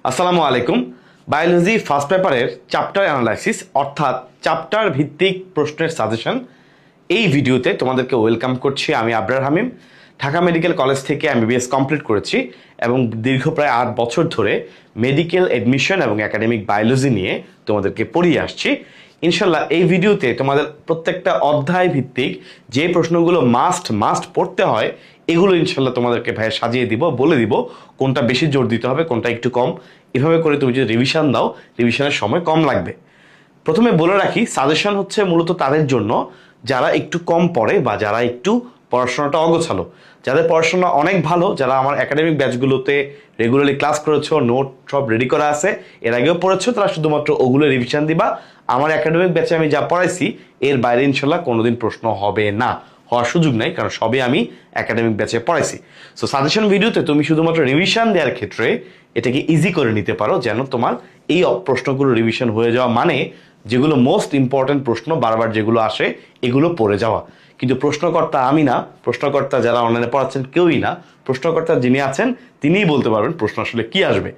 আসসালামু আলাইকুম। Biology first পেপারের চ্যাপ্টার অ্যানালাইসিস অর্থাৎ চ্যাপ্টার ভিত্তিক প্রশ্নের সাজেশন এই ভিডিওতে তোমাদেরকে ওয়েলকাম করছি। আমি আবরার হামিম, ঢাকা মেডিকেল কলেজ থেকে এমবিবিএস কমপ্লিট করেছি এবং দীর্ঘ প্রায় 8 বছর ধরে মেডিকেল এডমিশন এবং একাডেমিক বায়োলজি নিয়ে তোমাদেরকে পড়িয়ে আসছি। ইনশাল্লাহ এই ভিডিওতে তোমাদের প্রত্যেকটা অধ্যায় ভিত্তিক যে প্রশ্নগুলো মাস্ট পড়তে হয় এগুলো ইনশাল্লাহ তোমাদেরকে ভাইয়া সাজিয়ে দিব, বলে দিব কোনটা বেশি জোর দিতে হবে, কোনটা একটু কম। এভাবে করে তুমি যদি রিভিশন দাও, রিভিশনের সময় কম লাগবে। প্রথমে বলে রাখি, সাজেশন হচ্ছে মূলত তাদের জন্য যারা একটু কম পড়ে বা যারা একটু পড়াশোনাটা অগোছালো। যাদের পড়াশোনা অনেক ভালো, যারা আমার একাডেমিক ব্যাচগুলোতে রেগুলারলি ক্লাস করেছো, নোট সব রেডি করা আছে, এর আগেও পড়েছো, তারা শুধুমাত্র ওগুলো রিভিশন দিবা। আমার একাডেমিক ব্যাচে আমি যা পড়াইছি এর বাইরে ইনশাল্লাহ কোনোদিন প্রশ্ন হবে না, হওয়ার সুযোগ নাই, কারণ সবই আমি একাডেমিক ব্যাচে পড়াইছি। সো সাজেশন ভিডিওতে তুমি শুধুমাত্র রিভিশন দেওয়ার ক্ষেত্রে এটাকে ইজি করে নিতে পারো, যেন তোমার এই প্রশ্নগুলো রিভিশন হয়ে যাওয়া মানে যেগুলো মোস্ট ইম্পর্টেন্ট প্রশ্ন বারবার যেগুলো আসে এগুলো পড়ে যাওয়া। কিন্তু প্রশ্নকর্তা আমি না, প্রশ্নকর্তা যারা অনলাইনে পড়াচ্ছেন কেউই না, প্রশ্নকর্তা যিনি আছেন তিনিই বলতে পারবেন প্রশ্ন আসলে কি আসবে।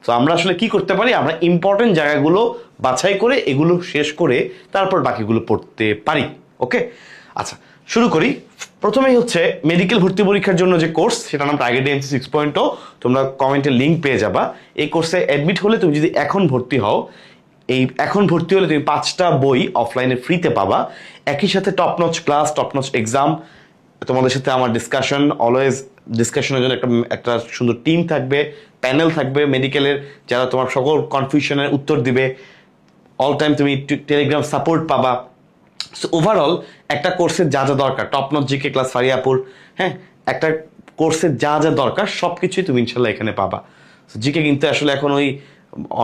তো আমরা আসলে কি করতে পারি, আমরা ইম্পর্টেন্ট জায়গাগুলো বাছাই করে এগুলো শেষ করে তারপর বাকিগুলো পড়তে পারি। ওকে, আচ্ছা শুরু করি। প্রথমেই হচ্ছে মেডিকেল ভর্তি পরীক্ষার জন্য যে কোর্স, সেটার নাম টার্গেট ডিএমসি 6.0। তোমরা কমেন্টে লিঙ্ক পেয়ে যাবা। এই কোর্সে অ্যাডমিট হলে তুমি যদি এখন ভর্তি হও, এখন ভর্তি হলে তুমি 5টা বই অফলাইনে ফ্রিতে পাবা। একই সাথে top notch class, top notch exam, তোমাদের সাথে আমার ডিসকাশন, অলওয়েজ ডিসকাশনের জন্য একটা সুন্দর টিম থাকবে, প্যানেল থাকবে মেডিকেলের, যারা তোমার সকল কনফিউশনের উত্তর দিবে। অল টাইম তুমি টেলিগ্রাম সাপোর্ট পাবা। সো ওভারঅল একটা কোর্সের যা যা দরকার, টপ নচ জিকে ক্লাস ফারিয়াপুর, হ্যাঁ, একটা কোর্সের যা যা দরকার সব কিছুই তুমি ইনশাল্লাহ এখানে পাবা। জিকে কিন্তু আসলে এখন ওই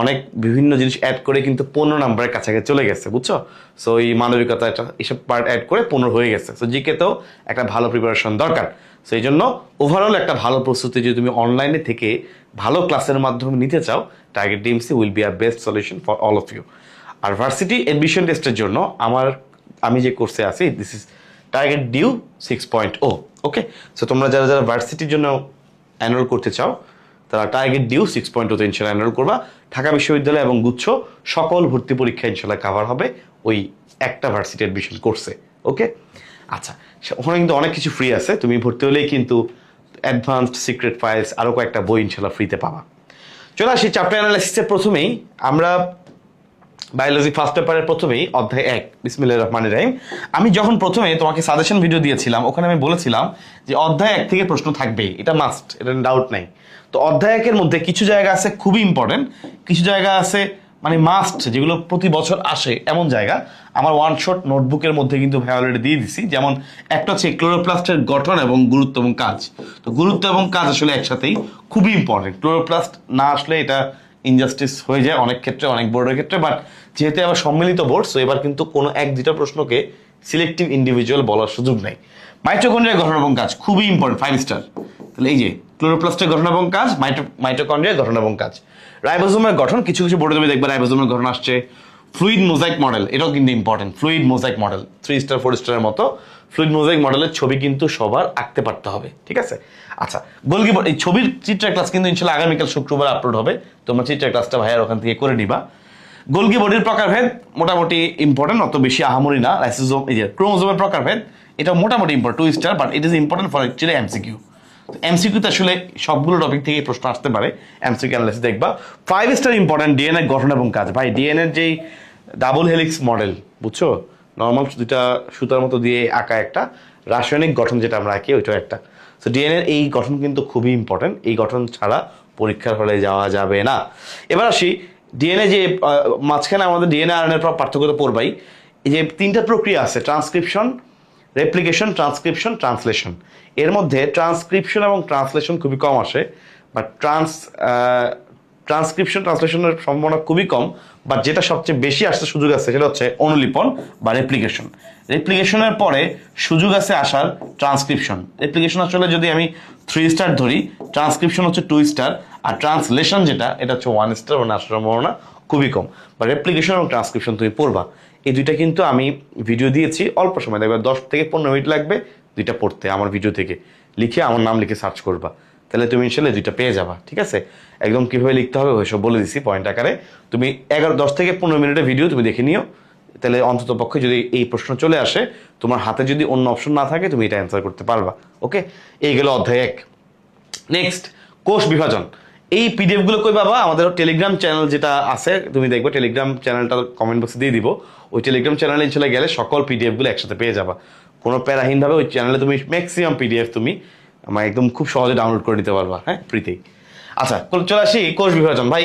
অনেক বিভিন্ন জিনিস অ্যাড করে কিন্তু 15 নম্বরের কাছাকাছি চলে গেছে, বুঝছো? সো এই মানবিকতা এসব পার্ট অ্যাড করে 15 হয়ে গেছে। সো জিকেতেও একটা ভালো প্রিপারেশন দরকার। সো এই জন্য ওভারঅল একটা ভালো প্রস্তুতি যদি তুমি অনলাইনে থেকে ভালো ক্লাসের মাধ্যমে নিতে চাও, Target DMC will be a best solution for all of you. আর ভার্সিটি এডমিশন টেস্টের জন্য আমি যে কোর্সে আছি, this is Target DU 6.0। Okay, so তোমরা যারা যারা ভার্সিটির জন্য এনরোল করতে চাও তারা টার্গেট ডিউ 6.0 ইনশাল্লাহ এনরোল করবা। ঢাকা বিশ্ববিদ্যালয় এবং গুচ্ছ সকল ভর্তি পরীক্ষা ইনশাল্লাহ কাভার হবে ওই একটা ভার্সিটি অ্যাডমিশন কোর্সে। ওকে, আচ্ছা, ওখানে কিন্তু অনেক কিছু ফ্রি আছে। তুমি ভর্তি হলেই কিন্তু অ্যাডভান্সড সিক্রেট ফাইলস আরও কয়েকটা বই ইনশাল্লাহ ফ্রিতে পাবা। চলে আসি চ্যাপ্টার অ্যানালাইসিসের প্রথমেই। আমরা বায়োলজি ফার্স্ট পেপারের প্রথমেই অধ্যায় 1, বিসমিল্লাহির রহমানির রহিম। আমি যখন প্রথমে তোমাকে সাজেশন ভিডিও দিয়েছিলাম, ওখানে আমি বলেছিলাম যে অধ্যায় 1 থেকে প্রশ্ন থাকবেই, এটা মাস্ট, এটা ডাউট নাই। তো অধ্যায় 1-এর মধ্যে কিছু জায়গা আছে খুবই ইম্পর্টেন্ট, কিছু জায়গা আছে মানে মাস্ট, যেগুলো প্রতি বছর আসে এমন জায়গা। আমার ওয়ান শট নোটবুকের মধ্যে কিন্তু ভাই অলরেডি দিয়ে দিছি। যেমন একটা হচ্ছে ক্লোরোপ্লাস্টের গঠন এবং গুরুত্ব এবং কাজ। তো গুরুত্ব এবং কাজ আসলে একসাথেই খুবই ইম্পর্টেন্ট। ক্লোরোপ্লাস্ট না আসলে এটা ইনজাস্টিস হয়ে যায় অনেক ক্ষেত্রে, অনেক বোর্ডের ক্ষেত্রে। বাট যেহেতু আবার সম্মিলিত বোর্ড, সো এবার কিন্তু কোনো 1-2টা প্রশ্নকে সিলেক্টিভ ইন্ডিভিজুয়াল বলার সুযোগ নেই। মাইটোকন্ড্রিয়ার গঠন এবং কাজ খুবই ইম্পর্টেন্ট, 5 স্টার। তাহলে এই যে ক্লোরোপ্লাস্টের গঠন এবং কাজ, মাইটোকন্ড্রিয়ার গঠন এবং কাজ। রাইবোজোমের গঠন, কিছু কিছু বোর্ডে তুমি দেখবে রাইবোজোমের গঠন আসছে। ফ্লুইড মোজাইক মডেল, এটাও কিন্তু important. Fluid mosaic model 3 star 4 স্টারের মতো ফ্লুইড মোজাইক মডেলের ছবি কিন্তু সবার আঁকতে পারতে হবে, ঠিক আছে? আচ্ছা, গোলকি এই ছবির চিত্রের ক্লাস কিন্তু ইনশাল্লাহ আগামীকাল শুক্রবার আপলোড হবে। তোমরা চিত্রের ক্লাসটা ভাইয়ার ওখান থেকে করে নিবা। গোলকি বডির প্রকারভেদ মোটামুটি ইম্পর্টেন্ট, অত বেশি আহামরি না। লাইসোজোম, এই যে ক্রোমোজোমের প্রকারভেদ, এটা মোটামুটি important, 2 star, but it is important for actually MCQ. এমসিকিউতে আসলে সবগুলো টপিক থেকে প্রশ্ন আসতে পারে, এমসিকিউ অ্যানালাইসিস দেখবা। 5 স্টার ইম্পর্টেন্ট ডিএনএ গঠন এবং কাজ। ভাই ডিএনএর যেই ডাবল হেলিক্স মডেল, বুঝছো, নর্মাল দুটা সুতার মতো দিয়ে আঁকা একটা রাসায়নিক গঠন যেটা আমরা আঁকি, ওইটাও একটা। সো ডিএনএর এই গঠন কিন্তু খুবই ইম্পর্টেন্ট, এই গঠন ছাড়া পরীক্ষার হলে যাওয়া যাবে না। এবার আসি ডিএনএ, যে মাঝখানে আমাদের ডিএনএ আরএনএর পার্থক্য তো পড়বাই। এই যে 3টা প্রক্রিয়া আছে, ট্রান্সক্রিপশন, রেপ্লিকেশন, ট্রান্সক্রিপশন, ট্রান্সলেশন। এর মধ্যে ট্রান্সক্রিপশন এবং ট্রান্সলেশন খুবই কম আসে, বাট ট্রান্সক্রিপশন ট্রান্সলেশনের সম্ভাবনা খুবই কম। বাট যেটা সবচেয়ে বেশি আসতে সুযোগ আছে সেটা হচ্ছে অনুলিপন বা রেপ্লিকেশন। রেপ্লিকেশনের পরে সুযোগ আছে আসার ট্রান্সক্রিপশন। রেপ্লিকেশন আসলে যদি আমি 3 স্টার ধরি, ট্রান্সক্রিপশন হচ্ছে 2 স্টার, আর ট্রান্সলেশন যেটা এটা হচ্ছে 1 স্টার, মানে আসার সম্ভাবনা খুবই কম। বা রেপ্লিকেশন এবং ট্রান্সক্রিপশন তুমি পড়বা। এই দুইটা কিন্তু আমি ভিডিও দিয়েছি, অল্প সময় দেখবে, 10 থেকে 15 মিনিট লাগবে দুইটা পড়তে। আমার ভিডিও থেকে লিখে আমার নাম লিখে সার্চ করবা, তাহলে তুমি ইনশাল্লাহ দুইটা পেয়ে যাবা, ঠিক আছে? একদম কীভাবে লিখতে হবে ওইসব বলে দিছি পয়েন্ট আকারে। তুমি 10 থেকে 15 মিনিটের ভিডিও তুমি দেখে নিও, তাহলে অন্তত পক্ষে যদি এই প্রশ্ন চলে আসে, তোমার হাতে যদি অন্য অপশন না থাকে, তুমি এটা অ্যান্সার করতে পারবা। ওকে, এই গেল অধ্যায় 1। নেক্সট, কোষ বিভাজন। এই পিডিএফগুলো কই পাবা? আমাদের টেলিগ্রাম চ্যানেল যেটা আছে, তুমি দেখবে টেলিগ্রাম চ্যানেলটা কমেন্ট বক্সে দিয়ে দিব। ওই টেলিগ্রাম চ্যানেলে চলে গেলে সকল পিডিএফগুলো একসাথে পেয়ে যাবা, কোনো প্যারাহীনভাবে। ওই চ্যানেলে তুমি ম্যাক্সিমাম পিডিএফ তুমি আমার একদম খুব সহজে ডাউনলোড করে নিতে পারবা, হ্যাঁ, ফ্রিতেই। আচ্ছা, চলে আসি কোষ বিভাজন। ভাই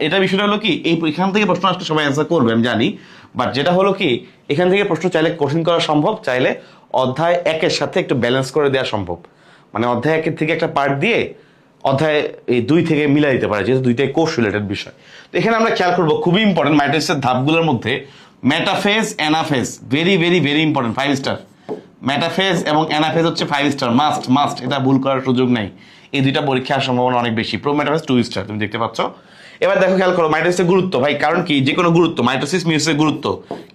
এটা বিষয়টা হলো কি, এখান থেকে প্রশ্ন আসলে সবাই অ্যান্সার করবে আমি জানি, বাট যেটা হলো কি, এখান থেকে প্রশ্ন চাইলে কঠিন করা সম্ভব, চাইলে অধ্যায় 1-এর সাথে একটু ব্যালেন্স করে দেওয়া সম্ভব। মানে অধ্যায় 1-এর থেকে একটা পার্ট দিয়ে অধ্যায় এই 2 থেকে মিলাই দিতে পারে, যেহেতু দুইটাই কোষ রিলেটেড বিষয়। তো এখানে আমরা খেয়াল করবো, খুবই ইম্পর্টেন্ট মাইটোসিসের ধাপগুলোর মধ্যে metaphase, anaphase, very very very important, 5 star. Metaphase এবং অ্যানাফেজ হচ্ছে 5 স্টার, মাস্ট, এটা ভুল করার সুযোগ নাই। এই দুইটা পরীক্ষার সম্ভাবনা অনেক বেশি। প্রো মেটাফেজ 2 স্টার, তুমি দেখতে পাচ্ছ। এবার দেখো, খেয়াল করো মাইটোসিসের গুরুত্ব। ভাই কারণ কি, যে কোনো গুরুত্ব, মাইটোসিস মিউসিসের গুরুত্ব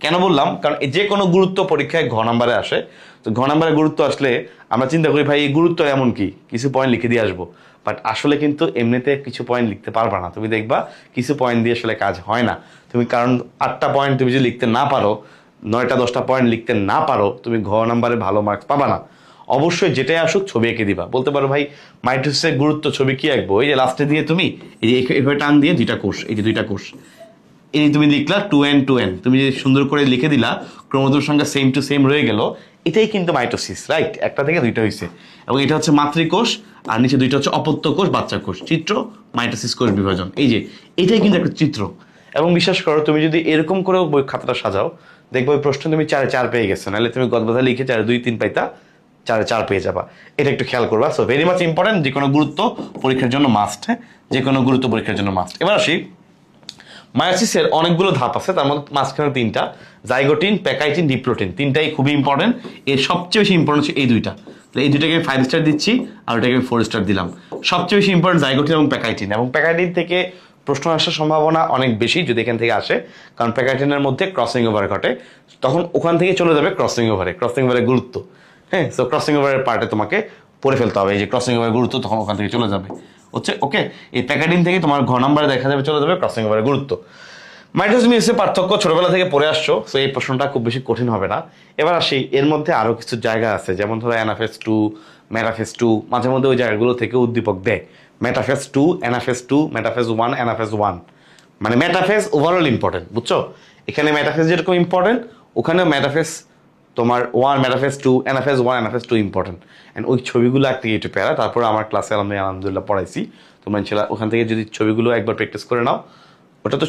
কেন বললাম? কারণ যে কোনো গুরুত্ব পরীক্ষায় ঘ নাম্বারে আসে। তো ঘ নাম্বারে গুরুত্ব আসলে আমরা চিন্তা করি, ভাই এই গুরুত্ব এমন কি, কিছু পয়েন্ট লিখে দিয়ে আসবো। বাট আসলে কিন্তু এমনিতে কিছু পয়েন্ট লিখতে পারবা না। তুমি দেখবা কিছু পয়েন্ট দিয়ে আসলে কাজ হয় না। তুমি কারণ 8টা পয়েন্ট তুমি যদি লিখতে না পারো, 9টা-10টা পয়েন্ট লিখতে না পারো, তুমি ঘ নাম্বারে ভালো মার্কস পাবা না। অবশ্যই যেটাই আসুক ছবি এঁকে দিবা। বলতে পারো ভাই মাইটোসিসের গুরুত্ব ছবি কি আঁকবো? এই যে লাস্টে দিয়ে তুমি এই যে এভাবে টান দিয়ে 2টা কোষ, এই যে 2টা কোষ, এই তুমি লিখলা 2n 2n, তুমি যে সুন্দর করে লিখে দিলা, ক্রোমোজোম সংখ্যা সেম টু সেম রয়ে গেল, এটাই কিন্তু মাইটোসিস, রাইট? একটা থেকে 2টা হয়েছে, এবং এটা হচ্ছে মাতৃকোষ, আর নিচে 2টা হচ্ছে অপত্য কোষ, বাচ্চা কোষ। চিত্র মাইটোসিস কোষ বিভাজন, এই যে এটাই কিন্তু একটা চিত্র। এবং বিশ্বাস করো, তুমি যদি এরকম করেও বই খাতাটা সাজাও, দেখবো ওই প্রশ্ন তুমি 4-4 পেয়ে গেছো, নাহলে তুমি গদবাধা লিখে 4-2-3 পাইতা, 4-4 পেয়ে যাবা। এটা একটু খেয়াল করবা। সো ভেরি মাচ ইম্পর্টেন্ট, যে কোনো গুরুত্ব পরীক্ষার জন্য মাস্ট, হ্যাঁ, যে কোনো গুরুত্ব পরীক্ষার জন্য মাস্ট। এবার আসি, মায়োসিসের অনেকগুলো ধাপ আছে, তার মধ্যে মাঝখানে 3টা, জাইগোটিন, প্যাকাইটিন, ডিপ্লোটিন, 3টাই খুবই ইম্পর্টেন্ট। এর সবচেয়ে বেশি ইম্পর্টেন্ট হচ্ছে এই 2টা। তো এই 2টাকে 5 স্টার দিচ্ছি, আর ওটাকে 4 স্টার দিলাম। সবচেয়ে বেশি ইম্পর্টেন্ট জাইগোটিন এবং প্যাকাইটিন। এবং প্যাকাইটিন থেকে প্রশ্ন আসার সম্ভাবনা অনেক বেশি যদি এখান থেকে আসে, কারণ প্যাকাইটিনের মধ্যে ক্রসিং ওভার ঘটে, তখন ওখান থেকে চলে যাবে ক্রসিং ওভারের গুরুত্ব, হ্যাঁ। সো ক্রসিং ওভারের পার্টে তোমাকে পড়ে ফেলতে হবে, এই যে ক্রসিং ওভারের গুরুত্ব, তখন ওখান থেকে চলে যাবে হচ্ছে। ওকে, এই প্যাকাইটিন থেকে তোমার ঘ নাম্বারে দেখা যাবে চলে যাবে ক্রসিং ওভারের গুরুত্ব। মাইটোসিস মিয়োসিসের পার্থক্য ছোটবেলা থেকে পড়ে আসছো, সো এই প্রশ্নটা খুব বেশি কঠিন হবে না। এবার আসি, এর মধ্যে আরো কিছু জায়গা আছে, যেমন ধরো অ্যানাফেজ 2, মেটাফেজ 2, মাঝে মধ্যে ওই জায়গাগুলো থেকে উদ্দীপক দেয়। মেটাফেজ 2, অ্যানাফেজ 2, মেটাফেজ 1, অ্যানাফেজ 1, মানে মেটাফেজ ওভারঅল ইম্পর্টেন্ট, বুঝছো? এখানে মেটাফেজ যেরকম ইম্পর্টেন্ট, ওখানেও মেটাফেজ তোমার 1, metaphase 2, anaphase 1, anaphase 2 important. And ওই ছবিগুলো একটা একটু প্যারা, তারপরে আমার ক্লাসে আলহামদুলিল্লাহ পড়াইছি, তোমরা ইনশাল্লাহ ওখান থেকে যদি ছবিগুলো একবার প্র্যাকটিস করে নাও। ওটা তো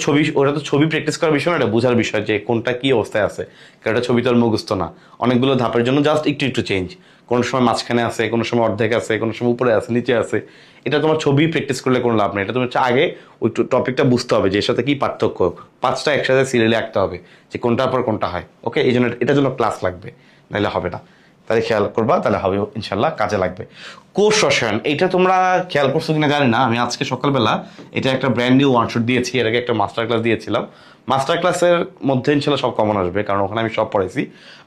ছবি প্র্যাকটিস করার বিষয় না, এটা বোঝার বিষয় যে কোনটা কি অবস্থায় আছে, কারণ এটা ছবি তো আর মুখস্থ না। অনেকগুলো ধাপের জন্য জাস্ট একটু চেঞ্জ, কোনো সময় মাঝখানে আছে, কোনো সময় অর্ধেক আছে, কোনো সময় উপরে আছে, নিচে আছে। এটা তোমার ছবি প্র্যাকটিস করলে কোনো লাভ নেই। এটা তোমার আগে ওই টপিকটা বুঝতে হবে যে এর সাথে কি পার্থক্য, 5টা একসাথে সিরিয়ালে আঁকতে হবে যে কোনটার পর কোনটা হয়। ওকে, এই জন্য এটার জন্য ক্লাস লাগবে, নাহলে হবে না। তাহলে খেয়াল করবা, তাহলে হবে ইনশাল্লাহ, কাজে লাগবে। কোষ রসায়ন, এইটা তোমরা খেয়াল করছো কিনা জানি না, আমি আজকে সকালবেলা এটা একটা ব্র্যান্ড নিউ ওয়ানশট দিয়েছি, এর আগে একটা মাস্টার ক্লাস দিয়েছিলাম। মাস্টার ক্লাসের মধ্যে ইনশাল্লাহ সব কমন আসবে, কারণ ওখানে আমি সব পড়াইছি।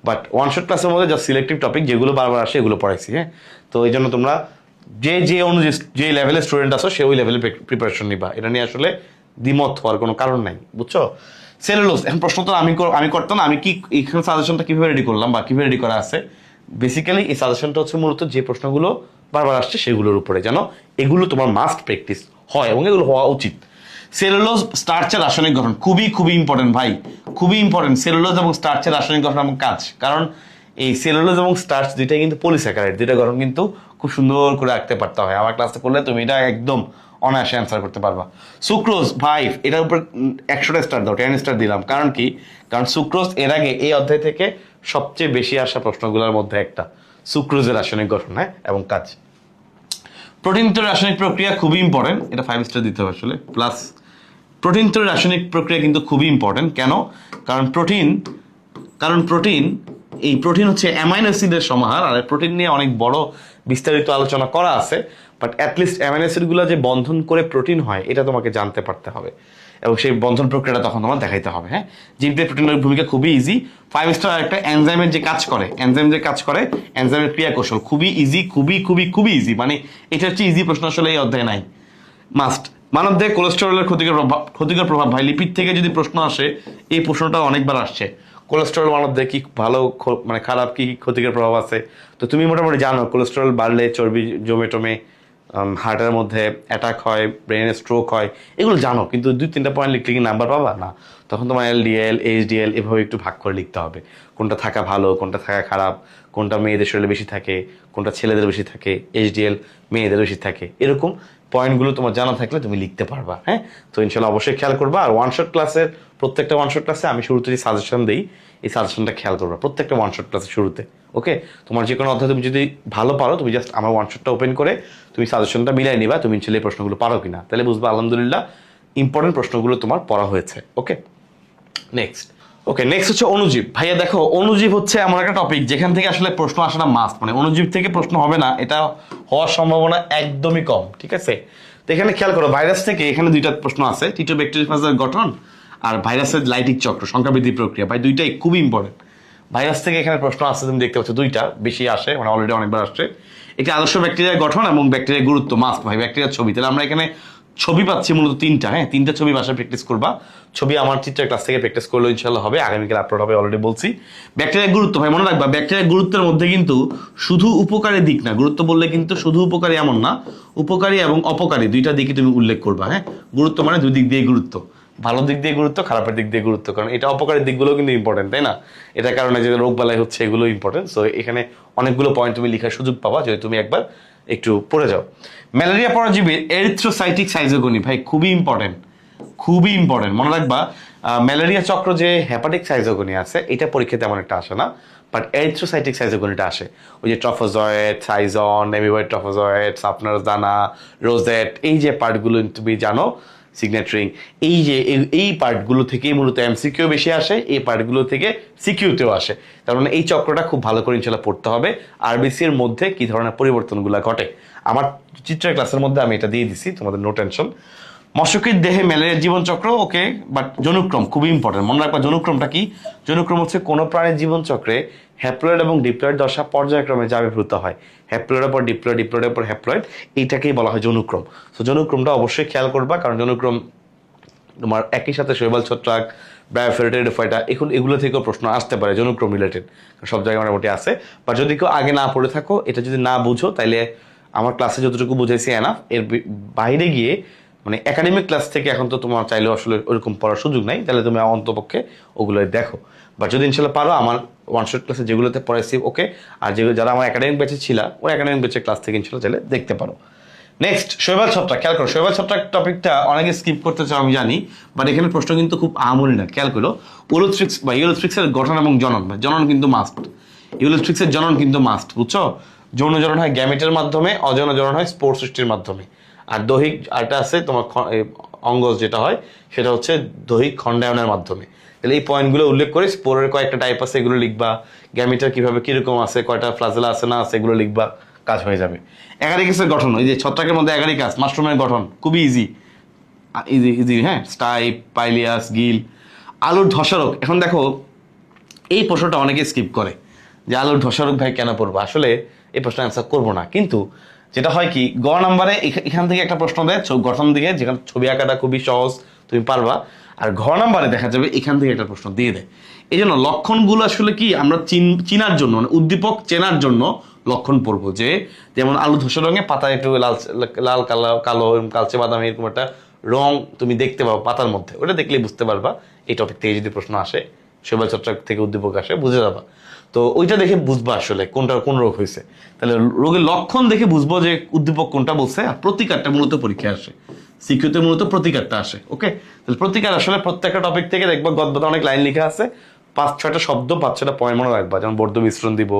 বাট ওয়ানশট ক্লাসের মধ্যে জাস্ট সিলেক্টিভ টপিক যেগুলো বারবার আসে এগুলো পড়াইছি, হ্যাঁ। তো এই জন্য তোমরা যে লেভেলের স্টুডেন্ট আছো সে ওই লেভেলে প্রিপারেশন নিবা, এটা নিয়ে আসলে দ্বিমত হওয়ার কোনো কারণ নাই, বুঝছো? সেলুলোজ, এখন প্রশ্ন তো আমি করতাম না, আমি কি এখানে সাজেশনটা কিভাবে রেডি করলাম বা কিভাবে রেডি করা আছে। বেসিক্যালি এই সাজেশনটা হচ্ছে মূলত যে প্রশ্নগুলো বারবার আসছে সেগুলোর উপরে, যেন এগুলো তোমার মাস্ট প্র্যাকটিস হয় এবং এগুলো হওয়া উচিত। সেলুলোজ স্টার্চের রাসায়নিক গঠন খুবই ইম্পর্টেন্ট ভাই, খুবই ইম্পর্টেন্ট। সেলুলোজ এবং স্টার্চের রাসায়নিক গঠন এবং কাজ, কারণ এই সেলুলোজ এবং স্টার্চ দুইটাই কিন্তু পলিস্যাকারাইড, দুইটা গঠন কিন্তু খুব সুন্দর করে আঁকতে পারতে হয়। আমার ক্লাসে করলে তুমি এটা একদম অনায়াসে অ্যান্সার করতে পারবা। সুক্রোজ ভাই, এটার উপর 100টা স্টার দাও, 10 স্টার দিলাম। কারণ কি, কারণ সুক্রোজ এর আগে এই অধ্যায় থেকে সবচেয়ে বেশি আসা প্রশ্নগুলোর মধ্যে একটা, সুক্রোজের রাসায়নিক গঠন, হ্যাঁ, এবং কাজ। প্রোটিন তৈরির রাসায়নিক প্রক্রিয়া খুবই ইম্পর্টেন্ট, এটা 5 স্টার দিতে হবে আসলে। প্লাস প্রোটিন তৈরির রাসায়নিক প্রক্রিয়া কিন্তু খুবই ইম্পর্টেন্ট, কেন? কারণ প্রোটিন হচ্ছে অ্যামাইনো অ্যাসিডের সমাহার, আর প্রোটিন নিয়ে অনেক বড় বিস্তারিত আলোচনা করা আছে। বাট অ্যাটলিস্ট অ্যামাইনো অ্যাসিডগুলো যে বন্ধন করে প্রোটিন হয় এটা তোমাকে জানতে পারতে হবে, এবং সেই বন্ধন প্রক্রিয়াটা তখন তোমার দেখাইতে হবে। হ্যাঁ, জিনপ্লে প্রোটিনের ভূমিকা খুবই ইজি। 5 স্টার একটা এনজাইমের যে কাজ করে, এনজাইমের ক্রিয়া কৌশল খুবই ইজি, খুবই খুবই খুবই ইজি। মানে এটা হচ্ছে ইজি প্রশ্ন আসলে এই অধ্যায়ে নাই। মাস্ট মানবদেহে কোলেস্টেরলের ক্ষতিকর প্রভাব ভাই, লিপিড থেকে যদি প্রশ্ন আসে, এই প্রশ্নটা অনেকবার আসছে। কোলেস্টেরল মানবদেহে কি ভালো মানে খারাপ, কি ক্ষতিকর প্রভাব আছে? তো তুমি মোটামুটি জানো কোলেস্টেরল বাড়লে চর্বি জমে টমে হার্টের মধ্যে অ্যাটাক হয়, ব্রেনে স্ট্রোক হয়, এগুলো জানো, কিন্তু 2-3টা পয়েন্ট লিখলে কি নাম্বার পাবা না? তখন তোমার এলডিএল এইচডিএল এভাবে একটু ভাগ করে লিখতে হবে, কোনটা থাকা ভালো, কোনটা থাকা খারাপ, কোনটা মেয়েদের শরীরে বেশি থাকে, কোনটা ছেলেদের বেশি থাকে, এইচডিএল মেয়েদের বেশি থাকে, এরকম পয়েন্টগুলো তোমার জানা থাকলে তুমি লিখতে পারবা। হ্যাঁ, তো ইনশাল্লাহ অবশ্যই খেয়াল করবা। আর প্রত্যেকটা ওয়ান শট ক্লাসে আমি শুরুতে যে সাজেশন দিই, এই সাজেশনটা খেয়াল করবা প্রত্যেকটা ওয়ান শট ক্লাসের শুরুতে। ওকে, তোমার যে কোনো অধ্যায় তুমি যদি ভালো পারো, তুমি জাস্ট আমার ওয়ান শটটা ওপেন করে তুমি সাজেশনটা মিলাই নিবা, তুমি ছেলে এই প্রশ্নগুলো পারো কিনা, তাহলে বুঝবা আলহামদুলিল্লাহ ইম্পর্টেন্ট প্রশ্নগুলো তোমার পড়া হয়েছে। ওকে, নেক্সট হচ্ছে অণুজীব। ভাইয়া দেখো, অণুজীব হচ্ছে এমন একটা টপিক যেখান থেকে আসলে প্রশ্ন আসাটা মাস্ট, মানে অণুজীব থেকে প্রশ্ন হবে না এটা হওয়ার সম্ভাবনা একদমই কম। ঠিক আছে, তো এখানে খেয়াল করো, ভাইরাস থেকে এখানে 2টা প্রশ্ন আছে, টিটো ব্যাকটেরিওফাজের গঠন আর ভাইরাসের লাইটিক চক্র, সংখ্যা বৃদ্ধি প্রক্রিয়া। ভাই দুইটাই খুবই ইম্পর্টেন্ট। ভাইরাস থেকে এখানে প্রশ্ন আসছে, তুমি দেখতে পাচ্ছ 2টা বেশি আসে, মানে অলরেডি অনেকবার আসছে। একটি আদর্শ ব্যাকটেরিয়ার গঠন এবং ব্যাকটেরিয়ার গুরুত্ব মাস্ট ভাই, ব্যাকটেরিয়ার ছবি। তাহলে আমরা এখানে ছবি পাচ্ছি মূলত 3টা। হ্যাঁ, 3টা ছবি বাসায় প্র্যাকটিস করবা। ছবি আমার চিত্রের ক্লাস থেকে প্র্যাকটিস করলে ইনশাল্লাহ হবে, আগামীকাল আপলোড হবে, অলরেডি বলছি। ব্যাকটেরিয়ার গুরুত্ব ভাই মনে রাখবা, ব্যাকটেরিয়ার গুরুত্বের মধ্যে কিন্তু শুধু উপকারী দিক না, গুরুত্ব বললে কিন্তু শুধু উপকারী এমন না, উপকারী এবং অপকারী 2টা দিকই তুমি উল্লেখ করবা। হ্যাঁ, গুরুত্ব মানে 2 দিক দিয়ে গুরুত্ব, ভালো দিক দিয়ে গুরুত্ব, খারাপের দিক দিয়ে গুরুত্ব, কারণ এটা অপকারী দিকগুলো কিন্তু ইম্পর্টেন্ট, তাই না? এটার কারণে যে রোগ বালাই হচ্ছে এগুলো ইম্পর্টেন্ট। সো এখানে অনেকগুলো পয়েন্ট তুমি লেখার সুযোগ পাবা যদি তুমি একবার একটু পড়ে যাও। ম্যালেরিয়া পরজীবী এরিথ্রোসাইটিক সাইজোগনি ভাই খুবই ইম্পর্টেন্ট, খুবই ইম্পর্টেন্ট। মনে রাখবা, ম্যালেরিয়া চক্র যে হেপাটিক সাইজোগনি আছে এটা পরীক্ষাতে তেমন একটা আসে না, বাট এরিথ্রোসাইটিক সাইজোগনিটা আসে। ওই যে ট্রফোজয়েড, সাইজন, এমিবয়েড ট্রফোজয়েড, সাপনার দানা, রোজেট, এই যে পার্টগুলো তুমি জানো, সিগনেটরিং, এই পার্টগুলো থেকেই মূলত এমসিকিউ বেশি আসে, এই পার্টগুলো থেকে সিকিউতেও আসে। তার মানে এই চক্রটা খুব ভালো করে ইনশাল্লাহ পড়তে হবে। আরবিসি এর মধ্যে কি ধরনের পরিবর্তনগুলো ঘটে আমার চিত্রের ক্লাসের মধ্যে আমি এটা দিয়ে দিছি, তোমাদের নো টেনশন। মশকের দেহে ম্যালেরিয়ার জীবনচক্র, ওকে, বাট জনুক্রম খুবই ইম্পর্টেন্ট। মনে রাখবা জনুক্রমটা কি? জনুক্রম হচ্ছে কোনো প্রাণীর জীবনচক্রে হ্যাপ্লয়েড এবং ডিপ্লয়েড দশা পর্যায়ক্রমে যা বিভূত হয়, হ্যাপ্লয়েডের পর ডিপ্লয়েড, ডিপ্লয়েডের পর হ্যাপ্লয়েড, এইটাকেই বলা হয় জনুক্রম। তো জনুক্রমটা অবশ্যই খেয়াল করবা, কারণ জনুক্রম তোমার একই সাথে শৈবাল ছত্রাক, ব্রায়োফেরিটেরিডোফাইটা, এখন এগুলো থেকেও প্রশ্ন আসতে পারে জনুক্রম রিলেটেড, সব জায়গায় মোটামুটি আছে। বা যদি কেউ আগে না পড়ে থাকো, এটা যদি না বুঝো, তাইলে আমার ক্লাসে যতটুকু বুঝাইছি এনাফ, এর বাইরে গিয়ে মানে একাডেমিক ক্লাস থেকে এখন তো তোমার চাইলেও আসলে ওরকম পড়ার সুযোগ নাই, তাহলে তুমি অন্তপক্ষে ওগুলো দেখো। বা যদি ইনশাল্লাহ পারো, আমার ওয়ান শট ক্লাসে যেগুলোতে পড়াইছি ওকে, আর যেগুলো যারা আমার একাডেমিক ব্যাচে ছিল, ওই একাডেমিক ব্যাচের ক্লাস থেকে ইনশাল্লাহ চাইলে দেখতে পারো। নেক্সট শৈবাল ছত্রাক, খেয়াল করো, শৈবাল ছত্রাক টপিকটা অনেকে স্কিপ করতে চাও আমি জানি, বাট এখানে প্রশ্ন কিন্তু খুব আমূল না। খেয়াল করো, ইউলোথ্রিক্স বা ইউলোথ্রিক্সের গঠন এবং জনন, বা জনন কিন্তু মাস্ট, ইউলোথ্রিক্সের জনন কিন্তু মাস্ট, বুঝছো? যৌন জনন হয় গ্যামেটের মাধ্যমে, অযৌন জনন হয় স্পোর সৃষ্টির মাধ্যমে। আর দৈহিক আরটা আছে তোমার অঙ্গজ যেটা হয় সেটা হচ্ছে দৈহিক খণ্ডায়নের মাধ্যমে। তাহলে এই পয়েন্টগুলো উল্লেখ করে স্পোরের কয়েকটা টাইপ আছে এগুলো লিখবা, গ্যামেটার কিভাবে কিরকম আছে, কয়টা ফ্লাজেলা আছে না আছে, এগুলো লিখবা, কাজ হয়ে যাবে। অ্যাগারিকাসের গঠন, এই যে ছত্রাকের মধ্যে অ্যাগারিকাস, মাশরুমের গঠন খুবই ইজি ইজি ইজি। হ্যাঁ, স্টাইপ, পাইলিয়াস, গিল। আলুর ধসারক, এখন দেখো এই প্রশ্নটা অনেকে স্কিপ করে যে আলুর ধসারক ভাই কেন পড়বো, আসলে এই প্রশ্ন অ্যান্সার করবো না। কিন্তু যেটা হয় কি, গ নাম্বারে এখান থেকে একটা প্রশ্ন দেয় গঠন দিকে, যেখানে ছবি আঁকাটা খুবই সহজ, তুমি পারবা। আর ঘ নাম্বারে দেখা যাবে এখান থেকে একটা প্রশ্ন দিয়ে দেয়। এই জন্য লক্ষণগুলো আসলে কি আমরা চিনার জন্য, মানে উদ্দীপক চেনার জন্য লক্ষণ পড়বো। যে যেমন আলু ধূসর রঙে, পাতা একটু লাল লাল কালো কালো কালচে বাদামি এরকম একটা রং তুমি দেখতে পাবো পাতার মধ্যে, ওটা দেখলেই বুঝতে পারবা এই টপিক থেকে যদি প্রশ্ন আসে, শৈবাল ছত্রাক থেকে উদ্দীপক আসে, বুঝে যাবা। তো ওইটা দেখে বুঝবা আসলে কোনটা কোন রোগ হয়েছে। তাহলে রোগের লক্ষণ দেখে বুঝবো যে উদ্দীপক কোনটা বলছে, আর প্রতিকারটা মূলত পরীক্ষায় আসে, সিকিউতে মূলত প্রতিকারটা আসে। ওকে, তাহলে প্রতিকার আসলে প্রত্যেকটা টপিক থেকে দেখবা গদ্যতে অনেক লাইন লেখা আছে, 5-6টা শব্দ, 5-6টা পয়েন্ট মনে রাখবা, যেমন বর্ধ মিশ্রণ দিব,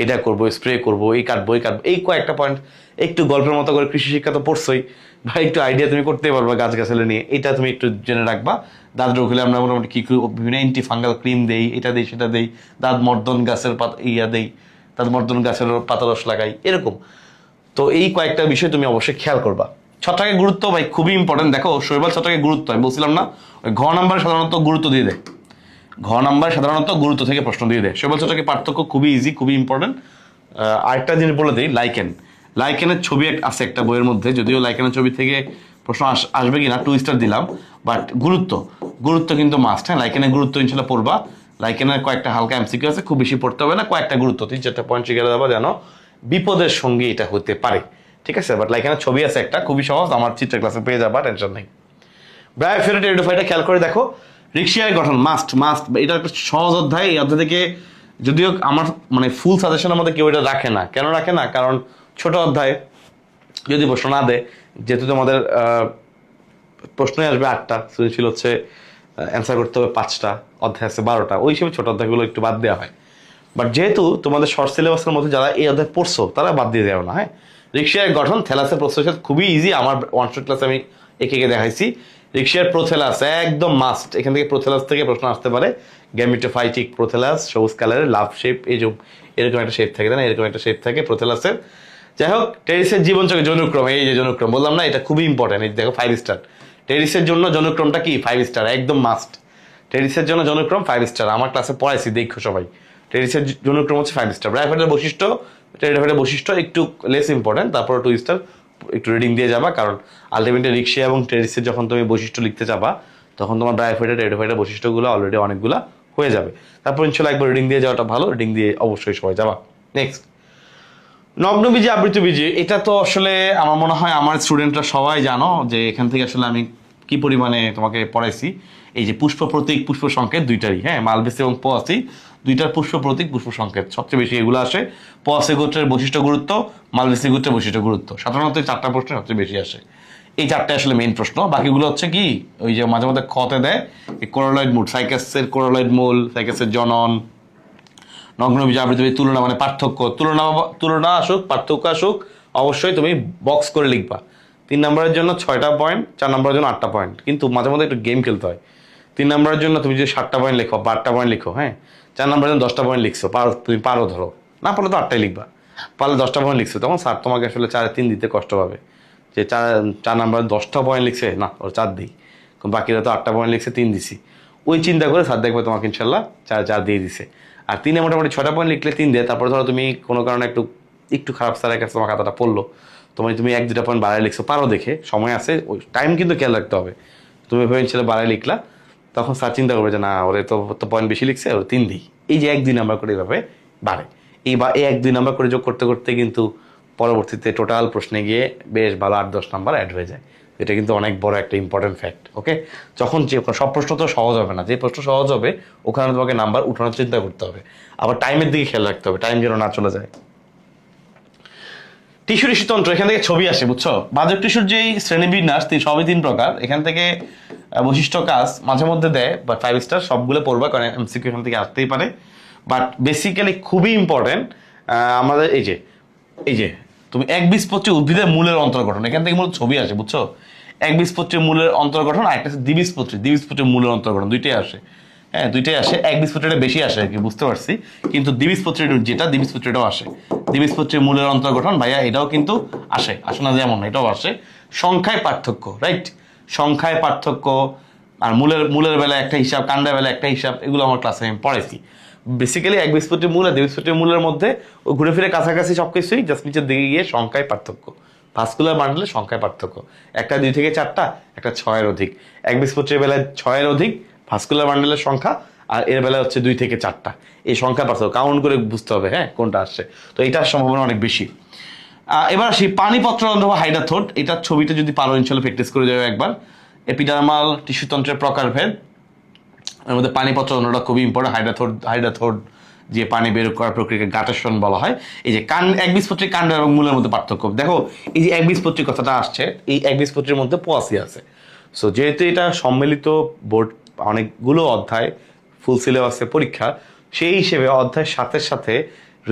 এটা করবো, স্প্রে করবো, এই কাটবো, এই কয়েকটা পয়েন্ট একটু গল্পের মতো করে, কৃষি শিক্ষা তো পড়ছোই বা একটু আইডিয়া তুমি করতে পারবা গাছ গাছালি নিয়ে, এটা তুমি একটু জেনে রাখবা। দাঁত রোগ হলে আমরা মোটামুটি কি বিভিন্ন অ্যান্টি ফাঙ্গাল ক্রিম দেই, এটা দেই সেটা দেই, দাঁত মর্দন গাছের পাতা দেই, দাঁত মর্দন গাছের পাতা রস লাগাই, এরকম। তো এই কয়েকটা বিষয় তুমি অবশ্যই খেয়াল করবা। ছত্রাকের গুরুত্ব ভাই খুবই ইম্পর্টেন্ট। দেখো শৈবাল ছত্রাকের গুরুত্ব আমি বলছিলাম না, ওই ঘ নাম্বারে সাধারণত গুরুত্ব দিয়ে দেয়, ঘ নাম্বার সাধারণত গুরুত্ব থেকে প্রশ্ন দিয়ে দেয়। শৈবাল ছত্রাকের পার্থক্য খুবই ইজি, খুবই ইম্পর্টেন্ট। আরেকটা জিনিস বলে দিই, লাইকেনের ছবি আছে একটা বইয়ের মধ্যে, যদিও লাইকেনের ছবি থেকে প্রশ্ন আসবে কিনা 2 স্টার দিলাম, বাট গুরুত্ব কিন্তু মাস্ট। হ্যাঁ, লাইকেনের গুরুত্ব ইনশাল্লাহ পড়বা। লাইকেনের কয়েকটা হালকা এমসিকিউ আছে, খুব বেশি পড়তে হবে না, কয়েকটা গুরুত্ব 3-4টা পয়েন্ট শিখে দেওয়া যেন বিপদের সঙ্গে এটা হতে পারে, ঠিক আছে? বাট লাইকেনের ছবি আছে একটা, খুবই সহজ, আমার চিত্রের ক্লাসে পেয়ে যাবা, টেনশন নেই। ব্রায়োফিটা টেরিডোফাইটা খেয়াল করে দেখো। রিক্সিয়ার গঠন মাস্ট, এটা একটা সহজ অধ্যায়। এই অধ্যায় থেকে যদিও আমার মানে ফুল সাজেশনের মধ্যে কেউ এটা রাখে না। কেন রাখে না? কারণ ছোট অধ্যায়, যদি প্রশ্ন না দেয়, যেহেতু তোমাদের প্রশ্নই আসবে 8টা, সৃজনশীল হচ্ছে অ্যান্সার করতে হবে 5টা, অধ্যায় আছে 12টা, ওই হিসেবে ছোট অধ্যায়গুলো একটু বাদ দেওয়া হয়। বাট যেহেতু তোমাদের শর্ট সিলেবাসের মধ্যে যারা এই অধ্যায় পড়ছো তারা বাদ দিয়ে যাও না। হ্যাঁ, রিক্সিয়ার গঠন থ্যালাসের প্রসেস খুবই ইজি, আমার ওয়ান শট ক্লাসে আমি একে দেখাইছি। রিক্সিয়ার প্রোথেলাস একদম মাস্ট, এখান থেকে প্রোথেলাস থেকে প্রশ্ন আসতে পারে। গ্যামিটোফাইটিক প্রোথেলাস, সবুজ কালারের, লাভ শেপ, এই যে এরকম একটা শেপ থাকে না, এরকম একটা শেপ থাকে প্রোথেলাসের। যাই হোক, টেরিসের জীবনচক্রের জনুক্রম, এই যে জনুক্রম বললাম না, এটা খুবই ইম্পর্টেন্ট। এই দেখো 5 স্টার। টেরিসের জন্য জনুক্রমটা কি? 5 স্টার, একদম মাস্ট। টেরিসের জন্য জনুক্রম 5 স্টার, আমার ক্লাসে পড়াইছি, দেখো সবাই। টেরিসের জনুক্রম হচ্ছে 5 স্টার। ব্রায়োফাইটার বৈশিষ্ট্য, টেরিডোফাইটার বৈশিষ্ট্য একটু লেস ইম্পর্টেন্ট, তারপর 2 স্টার একটু রিডিং দিয়ে যাবা, কারণ আলটিমেটলি রিক্সিয়া এবং টেরিসের যখন তুমি বৈশিষ্ট্য লিখতে যাবা তখন তোমার ব্রায়োফাইটার টেরিডোফাইটার বৈশিষ্ট্যগুলো অলরেডি অনেকগুলো হয়ে যাবে। তারপর ইনশাল্লাহ একবার রিডিং দিয়ে যাওয়াটা ভালো, রিডিং দিয়ে অবশ্যই সবাই যাবা। নেক্সট, নগ্নবীজি আবৃতবীজি, এটা তো আসলে আমার মনে হয় আমার স্টুডেন্টরা সবাই জানো যে এখান থেকে আসলে আমি কি পরিমাণে তোমাকে পড়াইছি। এই যে পুষ্প প্রতীক, পুষ্প সংকেত দুইটারই, হ্যাঁ, মালবেসি এবং পোয়াসি দুইটার পুষ্প প্রতীক, পুষ্প সংকেত সবচেয়ে বেশি এগুলো আসে। পোয়াসি গোত্রের বৈশিষ্ট্য গুরুত্ব, মালবেসি গোত্রের বৈশিষ্ট্য গুরুত্ব, সাধারণত 4টা প্রশ্ন সবচেয়ে বেশি আসে। এই 4টাই আসলে মেইন প্রশ্ন। বাকিগুলো হচ্ছে কি ওই যে মাঝে মধ্যে খতে দেয়, কোরোলয়েড মূল, সাইকাসের কোরোলয়েড মূল, সাইকাসের জনন, নগ্নবীজি আবৃতবীজি, তুলনা মানে পার্থক্য, তুলনা আসুক, পার্থক্য আসুক, অবশ্যই তুমি বক্স করে লিখবা। 3 নম্বরের জন্য 6টা পয়েন্ট, 4 নম্বরের জন্য 8টা পয়েন্ট, কিন্তু মাঝে মধ্যে একটু গেম খেলতে হয়। 3 নম্বরের জন্য তুমি যদি 7টা পয়েন্ট লিখো বা 8টা পয়েন্ট লিখো, হ্যাঁ, 4 নম্বরের জন্য 10টা পয়েন্ট লিখছো, তুমি পারো, ধরো না পারলে তো 8টাই লিখবা, পারলে 10টা পয়েন্ট লিখছো, তখন স্যার তোমাকে আসলে 4-3 দিতে কষ্ট পাবে, যে 4 নম্বরে 10টা পয়েন্ট লিখছে, না ওর 4 দিই, বাকিরা তো 8টা পয়েন্ট লিখছে, 3 দিছি, ওই চিন্তা করে স্যার দেখবে তোমাকে ইনশাল্লাহ 4 দিয়ে দিছে। আর 3-এ মোটামুটি 6টা পয়েন্ট লিখলে 3 দেয়। তারপরে ধরো তুমি কোনো কারণে একটু খারাপ স্যারের কাছে তোমার খাতাটা পড়লো, তুমি 1-2টা পয়েন্ট বাড়ায় লিখছো, পারো দেখে, সময় আছে, ওই টাইম কিন্তু খেয়াল রাখতে হবে। তুমি ভেবে ছিল বাড়ায় লিখলা, তখন স্যার চিন্তা করবে যে না ওরে তো পয়েন্ট বেশি লিখছে, ওর 3 দিই। এই যে 1-2 নাম্বার করে এইভাবে বাড়ে, এই 1-2 নাম্বার করে যোগ করতে করতে কিন্তু পরবর্তীতে টোটাল প্রশ্নে গিয়ে বেশ ভালো 8-10 নাম্বার অ্যাড হয়ে যায়। এটা কিন্তু অনেক বড় একটা ইম্পর্টেন্ট ফ্যাক্ট। ওকে, যখন যে সব প্রশ্ন তো সহজ হবে না, যে প্রশ্ন সহজ হবে ওখানে তোমাকে নাম্বার উঠানোর চিন্তা করতে হবে, আবার টাইমের দিকে খেয়াল রাখতে হবে, টাইম যেন না চলে যায়। টিস্যু ঋষিতন্ত্র, এখান থেকে ছবি আসে, বুঝছো? বাজক টিস্যুর যেই শ্রেণীবিন্যাস সবই 3 প্রকার। এখান থেকে বৈশিষ্ট্য কাজ মাঝে মধ্যে দেয়, বাট 5 স্টার সবগুলো পড়বা, কারণ এমসিকিউ এখান থেকে আসতেই পারে। বাট বেসিক্যালি খুবই ইম্পর্টেন্ট আমাদের এই যে তুমি একবীজপত্রী উদ্ভিদের মূলের অন্তর্গঠন, এখান থেকে মূল ছবি আসে, বুঝছো? একবীজপত্রী মূলের অন্তর্গঠন, আর একটা দ্বিবীজপত্রী মূলের অন্তর্গঠন, দুইটাই আসে। হ্যাঁ, দুইটাই আসে, একবীজপত্রীটা বেশি আসে আর কি, বুঝতে পারছি, কিন্তু দ্বিবীজপত্রীটাও আসে। দ্বিবীজপত্রীর মূলের অন্তর্গঠন ভাইয়া এটাও কিন্তু আসে না যেমন, এটাও আসে। সংখ্যায় পার্থক্য, রাইট, সংখ্যায় পার্থক্য, আর মূলের বেলায় একটা হিসাব, কাণ্ডের বেলায় একটা হিসাব, এগুলো আমার ক্লাসে আমি পড়াইছি। বেসিক্যালি একবীজপত্রী মূল আর দ্বিবীজপত্রী মূলের মধ্যে ও ঘুরে ফিরে কাছাকাছি সবকিছুই, জাস্ট নিচের দিকে গিয়ে সংখ্যায় পার্থক্য। ভাস্কুলার বান্ডেলের সংখ্যায় পার্থক্য, একটা 2 থেকে 4টা, একটা 6-এর অধিক। একবীজপত্রীর বেলায় 6-এর অধিক ভাস্কুলার বান্ডেলের সংখ্যা, আর এর বেলায় হচ্ছে 2 থেকে 4টা। এই সংখ্যা পার্থক্য কাউন্ট করে বুঝতে হবে, হ্যাঁ, কোনটা আসছে। তো এটার সম্ভাবনা অনেক বেশি। এবার আসি পানিপত্ররন্ধ্র বা হাইডাথোড, এটার ছবিটা যদি পারো ইনশাল্লাহ প্র্যাকটিস করে যাবে একবার। এপিডার্মাল টিস্যুতন্ত্রের প্রকারভেদ, এর মধ্যে পানিপত্ররন্ধ্রটা খুবই ইম্পর্টেন্ট। হাইডাথোড যে পানি বের করার প্রক্রিয়াকে গাটেশন বলা হয়। এই যে একবীজপত্রী কাণ্ড এবং মূলের মধ্যে পার্থক্য দেখো, এই যে একবীজপত্রী কথাটা আসছে, এই একবীজপত্রীর মধ্যে পোয়াসি আছে। সো যেহেতু এটা সম্মিলিত বোর্ড, অনেকগুলো অধ্যায়, ফুল সিলেবাসে পরীক্ষা, সেই হিসেবে অধ্যায়ের সাথে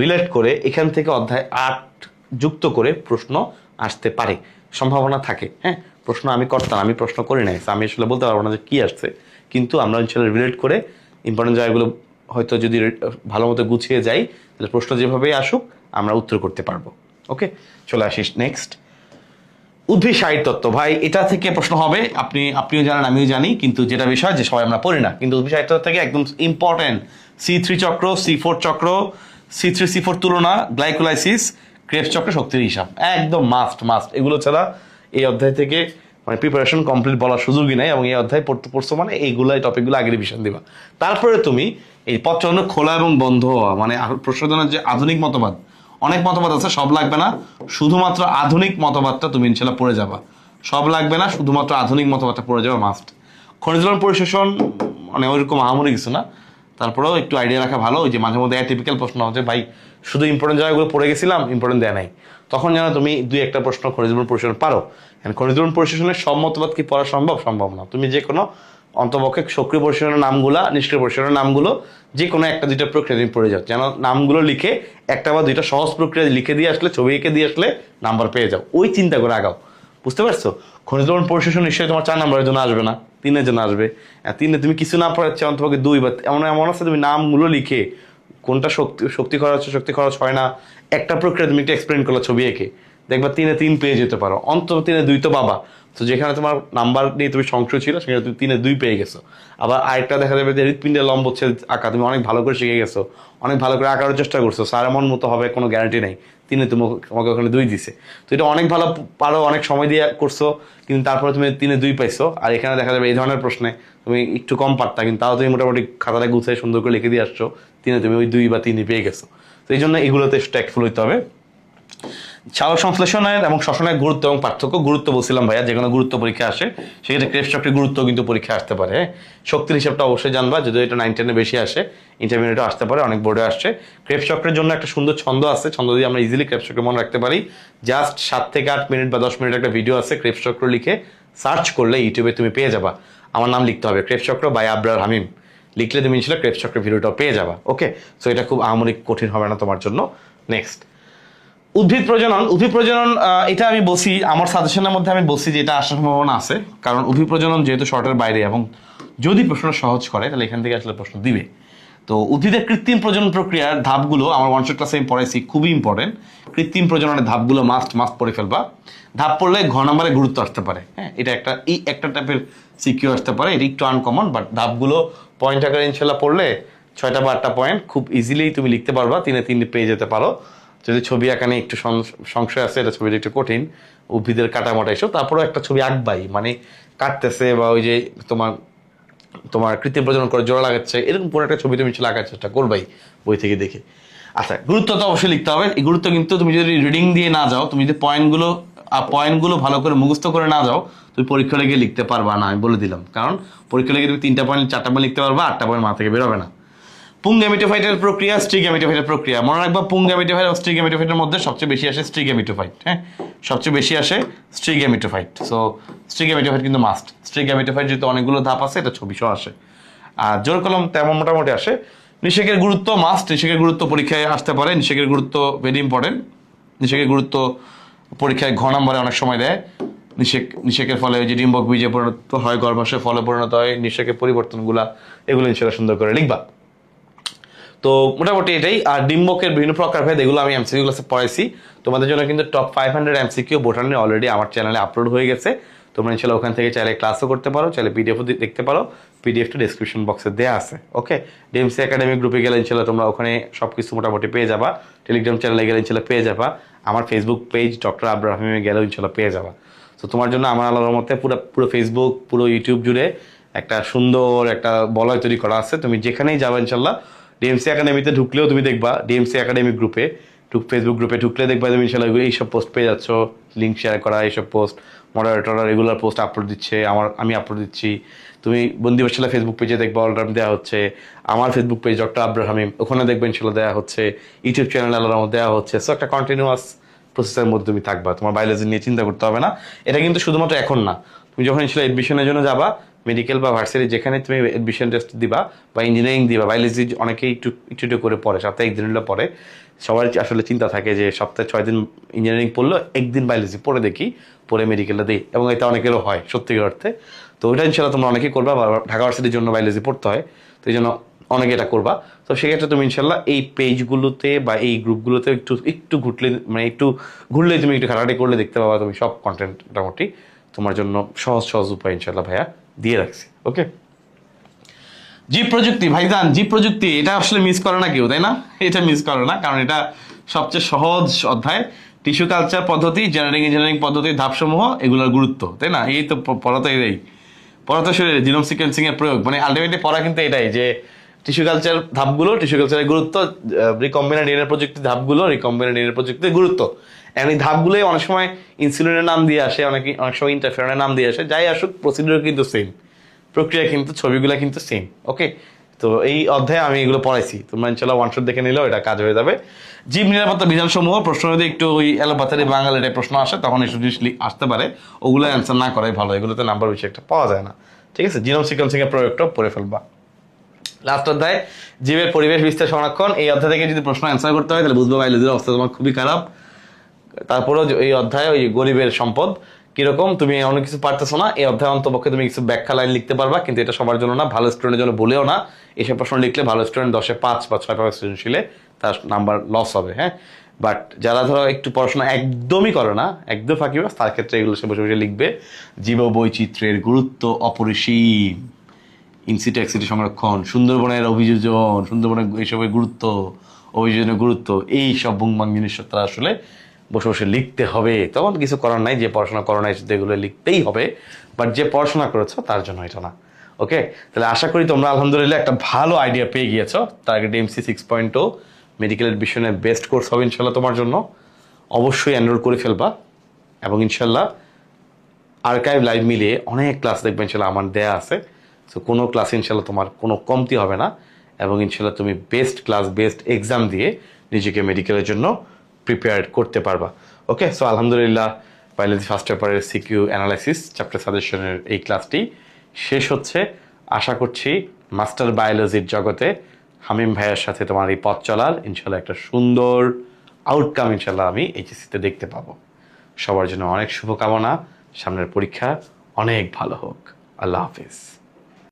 রিলেট করে এখান থেকে অধ্যায় 8 যুক্ত করে প্রশ্ন আসতে পারে, সম্ভাবনা থাকে। হ্যাঁ, প্রশ্ন আমি করতাম, আমি প্রশ্ন করি নাই, আমি আসলে বলতে পারবো না যে কী আসছে, কিন্তু আমরা ইনশাল্লাহ রিলেট করে ইম্পর্টেন্ট জায়গাগুলো হয়তো যদি ভালো মতো গুছিয়ে যাই, তাহলে প্রশ্ন যেভাবেই আসুক আমরা উত্তর করতে পারবো। ওকে, চলে আসিস নেক্সট। উদ্ভিদ সাহিত্যতত্ত্ব, ভাই এটা থেকে প্রশ্ন হবে, আপনিও জানেন আমিও জানি, কিন্তু যেটা বিষয় যে সবাই আমরা পড়ি না, কিন্তু উদ্ভিদ সাহিত্যতত্ত্ব থেকে একদম ইম্পর্টেন্ট C3 চক্র, C4 চক্র, C3 C4 তুলনা, গ্লাইকোলাইসিস, ক্রেবস চক্র, শক্তির হিসাব, একদম মাস্ট। এগুলো ছাড়া এই অধ্যায় থেকে মানে প্রিপারেশন কমপ্লিট বলার সুযোগই নাই, এবং এই অধ্যায় পড়ছো মানে এইগুলো এই টপিকগুলো আগে রিভিশন দিবা। তারপরে তুমি এই পথচন্দ্র খোলা এবং বন্ধ হওয়া মানে প্রশ্নজনের যে আধুনিক মতবাদ, অনেক মতবাদ আছে, সব লাগবে না, শুধুমাত্র আধুনিক মতবাদটা তুমি ইনশাল্লাহ পড়ে যাবা। সব লাগবে না, শুধুমাত্র আধুনিক মতবাদটা পড়ে যাবা মাস্ট। খনিজ লবণ পরিশোষণ মানে ওইরকম আহামরি কিছু না, তারপরেও একটু আইডিয়া রাখা ভালো। ওই যে মাঝে মধ্যে অ্যাটিপিক্যাল প্রশ্ন হচ্ছে, ভাই শুধু ইম্পর্টেন্ট জায়গাগুলো পড়ে গেছিলাম, ইম্পর্টেন্ট দেয় নাই, তখন যেন তুমি দুই একটা প্রশ্ন খনিজ লবণ পরিশোষণ পারো। খনিজ লবণ পরিশোষণের সব মতবাদ কি পড়া সম্ভব না। তুমি যে কোনো অন্তপক্ষে সক্রিয় পরিশোষণের নামগুলা, নিষ্ক্রিয় পরিশোষণের নামগুলো, যে কোনো একটা দুইটা প্রক্রিয়া তুমি পড়ে যাও, যেন নামগুলো লিখে একটা বা দুইটা সহজ প্রক্রিয়া লিখে দিয়ে আসলে, ছবি এঁকে দিয়ে আসলে নাম্বার পেয়ে যাও। ওই চিন্তা করে আগাও, বুঝতে পারছো? খনিজ লবণ পরিশোষণ নিশ্চয়ই তোমার 4 নম্বরের জন্য আসবে না, 3-এর জন্য আসবে। 3-এ তুমি কিছু না পড়াচ্ছে, অন্তপক্ষে 2 বা এমন আছে তুমি নামগুলো লিখে কোনটা শক্তি খরচ হয় না, একটা প্রক্রিয়া তুমি একটা এক্সপ্লেন করলো ছবি এঁকে, দেখবা 3-এ 3 পেয়ে যেতে পারো, অন্তত 3-এ 2 তো বাবা। তো যেখানে তোমার নাম্বার নিয়ে তুমি সংশয় ছিল, সেখানে তুমি 3-এ 2 পেয়ে গেছো। আবার আরেকটা দেখা যাবে যে হৃৎপিণ্ডের লম্ব হচ্ছে আঁকা, তুমি অনেক ভালো করে শিখে গেছো, অনেক ভালো করে আঁকার চেষ্টা করছো, স্যার এমন মতো হবে কোনো গ্যারান্টি নেই, 3-এ তোমাকে ওখানে 2 দিছে। তো এটা অনেক ভালো পারো, অনেক সময় দিয়ে করছো, কিন্তু তারপরে তুমি 3-এ 2 পাইছো। আর এখানে দেখা যাবে এই ধরনের প্রশ্নে তুমি একটু কম পারতা, কিন্তু তাও তুমি মোটামুটি খাতাটা গুছিয়ে সুন্দর করে লিখে দিয়ে আসছো, 3-এ তুমি ওই 2 বা 3 পেয়ে গেছো। তো এই জন্য এগুলোতে ট্যাক্টফুল হইতে হবে। সালোক সংশ্লেষণের এবং শ্বসনের গুরুত্ব এবং পার্থক্য, গুরুত্ব বলছিলাম ভাইয়া, যে কোনো গুরুত্ব পরীক্ষা আসে, সেক্ষেত্রে ক্রেবস চক্রের গুরুত্ব কিন্তু পরীক্ষা আসতে পারে। শক্তির হিসাবটা অবশ্যই জানবা, যদিও এটা 9-10-এ বেশি আসে, ইন্টারমিডিয়েটও আসতে পারে, অনেক বোর্ডে আসছে। ক্রেবস চক্রের জন্য একটা সুন্দর ছন্দ আছে, ছন্দ দিয়ে আমরা ইজিলি ক্রেবস চক্র মনে রাখতে পারি। জাস্ট 7 থেকে 8 মিনিট বা 10 মিনিট একটা ভিডিও আছে, ক্রেবস চক্র লিখে সার্চ করলে ইউটিউবে তুমি পেয়ে যাবা। আমার নাম লিখতে হবে ক্রেবস চক্র বাই আবরার হামিম, লিখলে তুমি ইনশাল্লাহ ক্রেবস চক্রের ভিডিওটাও পেয়ে যাবা। ওকে, সো এটা খুব আহামরি কঠিন হবে না তোমার জন্য। নেক্সট, উদ্ভিদ প্রজনন এটা আমি বলছি আমার সাজেশনের মধ্যে, আমি বলছি যে এটা আসার সম্ভাবনা আছে, কারণ উদ্ভিদ প্রজনন যেহেতু শর্টের বাইরে, এবং যদি প্রশ্নটা সহজ করে তাহলে এখান থেকে আসলে প্রশ্ন দিবে। তো উদ্ভিদের কৃত্রিম প্রজনন প্রক্রিয়ার ধাপগুলো আমার 1 শট ক্লাসে আমি পড়াইছি, খুবই ইম্পর্টেন্ট। কৃত্রিম প্রজননের ধাপগুলো মাস্ট পড়ে ফেলবা। ধাপ পড়লে ঘ নম্বরে গুরুত্ব আসতে পারে, এটা একটা টাইপের সিকিউ আসতে পারে, এটা একটু আনকমন, বাট ধাপগুলো পয়েন্ট আকারে ইনশাল্লাহ পড়লে 6টা বা 8টা পয়েন্ট খুব ইজিলি তুমি লিখতে পারবা, 3-এ 3 পেয়ে যেতে পারো। যদি ছবি আঁকানে একটু সংশয় আছে, এটা ছবিটা একটু কঠিন, উদ্ভিদের কাটামাটা এসব, তারপরেও একটা ছবি আঁকবাই, মানে কাটতেছে বা ওই যে তোমার কৃত্রিম প্রজনন করে জোড়া লাগাচ্ছে, এরকম পুরো একটা ছবি তুমি আঁকার চেষ্টা করবাই বই থেকে দেখে। আচ্ছা, গুরুত্ব তো অবশ্যই লিখতে হবে। এই গুরুত্ব কিন্তু তুমি যদি রিডিং দিয়ে না যাও, তুমি যদি পয়েন্টগুলো ভালো করে মুখস্থ করে না যাও, তুমি পরীক্ষা লেগে লিখতে পারবা না, আমি বলে দিলাম। কারণ পরীক্ষা লেগে তুমি 3টা পয়েন্ট 4টা পয়েন্ট লিখতে পারবা, 8টা পয়েন্ট মাথা থেকে বেরোবে না। পুং গ্যামেটোফাইটের প্রক্রিয়া, স্ত্রী গ্যামেটোফাইটের প্রক্রিয়া মনে রাখবা। পুং গ্যামেটোফাইট এবং স্ত্রী গ্যামেটোফাইটের মধ্যে সবচেয়ে বেশি আসে স্ত্রী গ্যামেটোফাইট, সবচেয়ে বেশি আসে স্ত্রী গ্যামেটোফাইট। সো স্ত্রী গ্যামেটোফাইট কিন্তু মাস্ট। স্ত্রী গ্যামেটোফাইট যেহেতু অনেকগুলো ধাপ আছে, এটা ছবি সহ আসে, আর জোর কলম তেমন মোটামুটি আসে। নিষেকের গুরুত্ব মাস্ট, নিষেকের গুরুত্ব পরীক্ষায় আসতে পারে, নিষেকের গুরুত্ব ভেরি ইম্পর্টেন্ট। নিষেকের গুরুত্ব পরীক্ষায় ঘ নম্বরে অনেক সময় দেয়। নিষেকের ফলে যে ডিম্বক বীজে পরিণত হয়, গর্ভাশয়ে ফলে পরিণত হয়, নিষেকের পরিবর্তনগুলা, এগুলো ইনশাল্লাহ সুন্দর করে লিখবা। তো মোটামুটি এটাই। আর ডিম্বকের বিভিন্ন প্রকারভেদ, এগুলো আমি এমসিকিউ ক্লাসে পড়াইছি তোমাদের জন্য, কিন্তু টপ 500 এমসিকিউ বোটানি অলরেডি আমার চ্যানেলে আপলোড হয়ে গেছে। তোমরা ইনশাল্লাহ ওখান থেকে চাইলে ক্লাসও করতে পারো, চাইলে পিডিএফও দেখতে পারো, পিডিএফটা ডিসক্রিপশন বক্সে দেওয়া আছে। ওকে, ডিএমসি একাডেমি গ্রুপে গেলে ইনশাল্লাহ তোমরা ওখানে সব কিছু মোটামুটি পেয়ে যাবা। টেলিগ্রাম চ্যানেলে গেলে ইনশাল্লাহ পেয়ে যাবা। আমার ফেসবুক পেজ ডক্টর আবরার হামিমে গেলেও ইনশাল্লাহ পেয়ে যাবা। তো তোমার জন্য আমার আল্লাহর মধ্যে পুরো ফেসবুক, পুরো ইউটিউব জুড়ে একটা সুন্দর একটা বলয় তৈরি করা আছে। তুমি যেখানেই যাবা ইনশাল্লাহ, ডিএমসি একাডেমিতে ঢুকলেও তুমি দেখবা, ডিএমসি একাডেমি গ্রুপে ফেসবুক গ্রুপে ঢুকলে দেখবা তুমি ইনশাল্লাহ এইসব পোস্ট পেয়ে যাচ্ছ, লিঙ্ক শেয়ার করা এইসব post, moderator regular post upload দিচ্ছে, আমি আপলোড দিচ্ছি। তুমি বন্দি বসালা ফেসবুক পেজে দেখবা অলরাউন্ড দেওয়া হচ্ছে, আমার ফেসবুক পেজ ডক্টর আবরার হামিম, ওখানে দেখবে ইনশাল্লাহ দেওয়া হচ্ছে, ইউটিউব চ্যানেল আলাদা দেওয়া হচ্ছে। সো একটা কন্টিনিউয়াস প্রসেসের মধ্যে তুমি থাকবা, তোমার বায়োলজি নিয়ে চিন্তা করতে হবে না। এটা কিন্তু শুধুমাত্র এখন না, তুমি যখন ইনশাল্লাহ এডমিশনের জন্য যাবা, মেডিকেল বা ভার্সিটি যেখানে তুমি এডমিশন টেস্ট দিবা বা ইঞ্জিনিয়ারিং দিবা, বায়োলজি অনেকেই একটু করে পড়ে, সপ্তাহে 1 দিন হলে পড়ে। সবার আসলে চিন্তা থাকে যে সপ্তাহে 6 দিন ইঞ্জিনিয়ারিং পড়লো, 1 দিন বায়োলজি পড়ে দেখি, পরে মেডিকেলটা দিই, এবং এটা অনেকেরও হয় সত্যিকার অর্থে। তো ওইটা ইনশাল্লাহ তোমরা অনেকেই করবা। ঢাকা ভার্সিটির জন্য বায়োলজি পড়তে হয়, তো এই জন্য অনেকে এটা করবা। তো সেক্ষেত্রে তুমি ইনশাল্লাহ এই পেজগুলোতে বা এই গ্রুপগুলোতে একটু একটু ঘুরলে, মানে একটু ঘুরলে, তুমি একটু ঘাটাঘাটি করলে দেখতে পাবা তুমি সব কন্টেন্ট মোটামুটি তোমার জন্য সহজ সহজ উপায় ইনশাল্লাহ ভাইয়া দিয়ে রাখছি। ওকে, জীব প্রযুক্তি ভাইজান, জীব প্রযুক্তি এটা আসলে মিস করে না কেউ, তাই না? এটা মিস করে না, কারণ এটা সবচেয়ে সহজ অধ্যায়। টিস্যু কালচার পদ্ধতি, জেনেটিক ইঞ্জিনিয়ারিং পদ্ধতির ধাপসমূহ, এগুলোর গুরুত্ব, তাই না? এই তো পড়া তো এটাই, পড়া তো শরীরে জিনোম সিকোয়েন্সিং এর প্রয়োগ, মানে আলটিমেটলি পড়া কিন্তু এটাই যে টিস্যু কালচার ধাপগুলো, টিস্যু কালচারের গুরুত্ব, রিকম্বিনেন্ট ডিএনএ প্রযুক্তি ধাপগুলো, রিকম্বিনেন্ট ডিএনএ প্রযুক্তির গুরুত্ব। এই ধাপগুলোই অনেক সময় ইনসুলিনের নাম দিয়ে আসে, অনেক সময় ইন্টারফেরনের নাম দিয়ে আসে, যাই আসুক প্রসিডিউর কিন্তু সেম, প্রক্রিয়া কিন্তু, ছবিগুলো কিন্তু সেম। ওকে, তো এই অধ্যায়ে আমি এগুলো পড়াইছি, তোমরা ইনশাল্লাহ ওয়ান শট দেখে নিলেও এটা কাজ হয়ে যাবে। জীব নিরাপত্তা বিধানসমূহ প্রশ্ন যদি একটু ওই এলোপাতারি বাঙালিতে প্রশ্ন আসে তখন এসব জিনিস আসতে পারে, ওগুলো অ্যান্সার না করাই ভালো, এগুলোতে নাম্বার বেশি একটা পাওয়া যায় না। ঠিক আছে, জিনোম সিকোয়েন্সিং এর প্রয়োগটাও পড়ে ফেলবা। লাস্ট অধ্যায় জীবের পরিবেশ বিস্তার সংরক্ষণ, এই অধ্যায় থেকে যদি প্রশ্ন অ্যান্সার করতে হয় তাহলে বুঝবো বায়োলজির অবস্থা তোমার খুবই খারাপ। তারপরেও এই অধ্যায়ে ওই গরিবের সম্পদ কিরকম, তুমি অনেক কিছু পারতেছো না, এই অধ্যায় অন্তপক্ষে তুমি কিছু ব্যাখ্যা লাইন লিখতে পারবা, কিন্তু এটা সবার জন্য না, ভালো স্টুডেন্টের জন্য বলেও না। এসব প্রশ্ন লিখলে ভালো স্টুডেন্ট 10-এ 5 বা 6 সৃজনশীলে তার নাম্বার লস হবে, হ্যাঁ। বাট যারা ধরো একটু পড়াশোনা একদমই করে না, একদম ফাঁকিবাজ, তার ক্ষেত্রে এগুলো সে বসে বসে লিখবে। জীব বৈচিত্র্যের গুরুত্ব অপরিসীম, ইনসিটু এক্সিটু সংরক্ষণ, সুন্দরবনের অভিযোজন, সুন্দরবনের এইসবের গুরুত্ব, অভিযোজনের গুরুত্ব, এই সব বুংবাং জিনিস তারা আসলে বসে বসে লিখতে হবে। তখন কিছু করার নাই, যে পড়াশোনা করো নাই এগুলো লিখতেই হবে, বাট যে পড়াশোনা করেছো তার জন্য এটা না। ওকে, তাহলে আশা করি তোমরা আলহামদুলিল্লাহ একটা ভালো আইডিয়া পেয়ে গিয়েছো। টার্গেট এমসি 6.0 মেডিকেল এডমিশনের বেস্ট কোর্স হবে ইনশাল্লাহ তোমার জন্য। অবশ্যই এনরোল করে ফেলবা, এবং ইনশাল্লাহ আর্কাইভ লাইভ মিলিয়ে অনেক ক্লাস দেখবে ইনশাল্লাহ আমার দেয়া আছে। সো কোনো ক্লাসে ইনশাল্লাহ তোমার কোনো কমতি হবে না, এবং ইনশাল্লাহ তুমি বেস্ট ক্লাস, বেস্ট এক্সাম দিয়ে নিজেকে মেডিকেলের জন্য প্রিপেয়ার করতে পারবা। ওকে, সো আলহামদুলিল্লাহ বায়োলজি ফার্স্ট পেপারের সিকিউ অ্যানালাইসিস চ্যাপ্টার সাজেশনের এই ক্লাসটি শেষ হচ্ছে। আশা করছি মাস্টার বায়োলজির জগতে হামিম ভাইয়ের সাথে তোমার এই পথ চলার ইনশাল্লাহ একটা সুন্দর আউটকাম ইনশাল্লাহ আমি এইচএসসিতে দেখতে পাবো। সবার জন্য অনেক শুভকামনা, সামনের পরীক্ষা অনেক ভালো হোক। আল্লাহ হাফিজ।